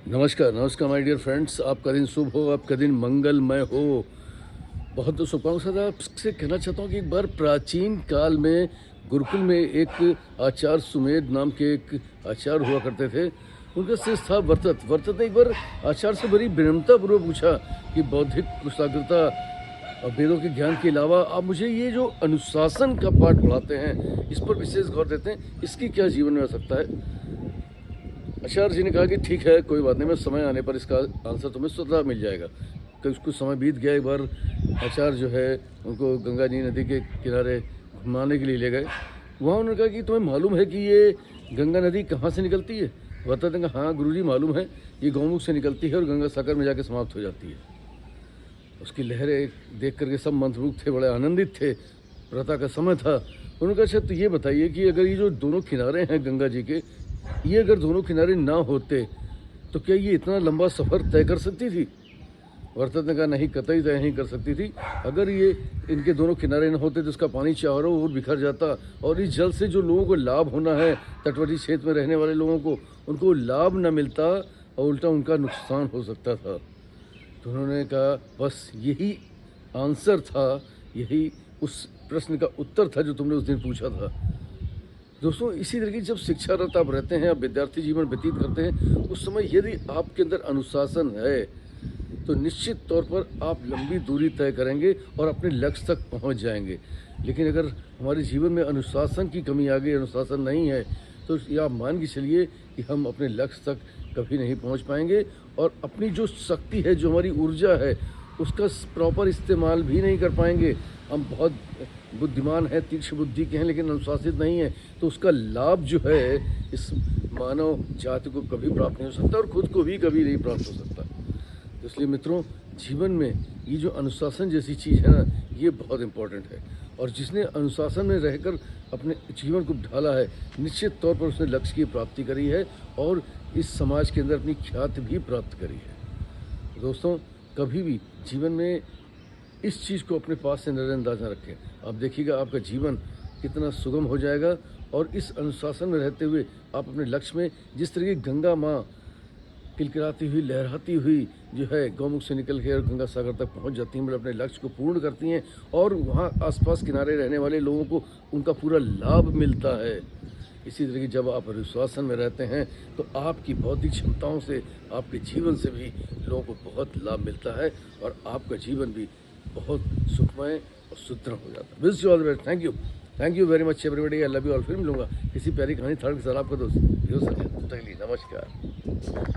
नमस्कार नमस्कार my dear friends. आपका दिन शुभ हो, आपका दिन मंगलमय हो। बहुत शुभकामनाओं के साथ आपसे कहना चाहता हूँ कि एक बार प्राचीन काल में गुरुकुल में एक आचार्य सुमेध नाम के एक आचार्य हुआ करते थे। उनका शिष्य था वर्तत। वर्तत ने एक बार आचार्य से बड़ी विनम्रतापूर्वक पूछा कि बौद्धिक कुशाग्रता और वेदों के ज्ञान के अलावा आप मुझे ये जो अनुशासन का पाठ पढ़ाते हैं, इस पर विशेष गौर देते हैं, इसकी क्या जीवन में आ सकता है। आचार्य जी ने कहा कि ठीक है, कोई बात नहीं, मैं समय आने पर इसका आंसर तुम्हें स्वतः मिल जाएगा। कुछ समय बीत गया। एक बार आचार्य जो है उनको गंगा जी नदी के किनारे घुमाने के लिए ले गए। वहाँ उन्होंने कहा कि तुम्हें मालूम है कि ये गंगा नदी कहाँ से निकलती है। बताते हैं हाँ गुरुजी मालूम है, ये गौमुख से निकलती है और गंगा सागर में जाके समाप्त हो जाती है। उसकी लहरें देख करके सब मंत्रमुग्ध थे, बड़े आनंदित थे। प्रातः का समय था। उन्होंने कहा अच्छा तो ये बताइए कि अगर ये जो दोनों किनारे हैं गंगा जी के, ये अगर दोनों किनारे ना होते तो क्या ये इतना लंबा सफ़र तय कर सकती थी। वर्तत ने कहा नहीं, कतई तय नहीं कर सकती थी। अगर ये इनके दोनों किनारे न होते तो इसका पानी चारों ओर बिखर जाता और इस जल से जो लोगों को लाभ होना है, तटवर्ती क्षेत्र में रहने वाले लोगों को, उनको लाभ न मिलता और उल्टा उनका नुकसान हो सकता था। तो उन्होंने कहा बस यही आंसर था, यही उस प्रश्न का उत्तर था जो तुमने उस दिन पूछा था। दोस्तों इसी तरह की जब शिक्षारत आप रहते हैं, आप विद्यार्थी जीवन व्यतीत करते हैं, उस समय यदि आपके अंदर अनुशासन है तो निश्चित तौर पर आप लंबी दूरी तय करेंगे और अपने लक्ष्य तक पहुंच जाएंगे। लेकिन अगर हमारे जीवन में अनुशासन की कमी आ गई, अनुशासन नहीं है, तो ये आप मान के चलिए कि हम अपने लक्ष्य तक कभी नहीं पहुंच पाएंगे और अपनी जो शक्ति है, जो हमारी ऊर्जा है, उसका प्रॉपर इस्तेमाल भी नहीं कर पाएंगे। हम बहुत बुद्धिमान हैं, तीक्ष्ण बुद्धि के हैं, लेकिन अनुशासित नहीं है, तो उसका लाभ जो है इस मानव जाति को कभी प्राप्त नहीं हो सकता और खुद को भी कभी नहीं प्राप्त हो सकता। तो इसलिए मित्रों, जीवन में ये जो अनुशासन जैसी चीज़ है ना, ये बहुत इम्पोर्टेंट है। और जिसने अनुशासन में रहकर अपने जीवन को ढाला है, निश्चित तौर पर उसने लक्ष्य की प्राप्ति करी है और इस समाज के अंदर अपनी ख्याति भी प्राप्त करी है। दोस्तों कभी भी जीवन में इस चीज़ को अपने पास से नज़रअंदाज न रखें। आप देखिएगा आपका जीवन कितना सुगम हो जाएगा। और इस अनुशासन में रहते हुए आप अपने लक्ष्य में, जिस तरह की गंगा माँ किलकिलाती हुई, लहराती हुई जो है गौमुख से निकल के और गंगा सागर तक पहुंच जाती हैं, मतलब अपने लक्ष्य को पूर्ण करती हैं और वहाँ आसपास किनारे रहने वाले लोगों को उनका पूरा लाभ मिलता है। इसी तरह की जब आप अनुशासन में रहते हैं तो आपकी बौद्धिक क्षमताओं से, आपके जीवन से भी लोगों को बहुत लाभ मिलता है और आपका जीवन भी बहुत सुखमय और सुदृढ़ हो जाता है। Wish you all the best. Thank you very much everybody. I love you all. फिर मिलूंगा किसी प्यारी कहानी थर्ड के साथ आपका दोस्त। नमस्कार।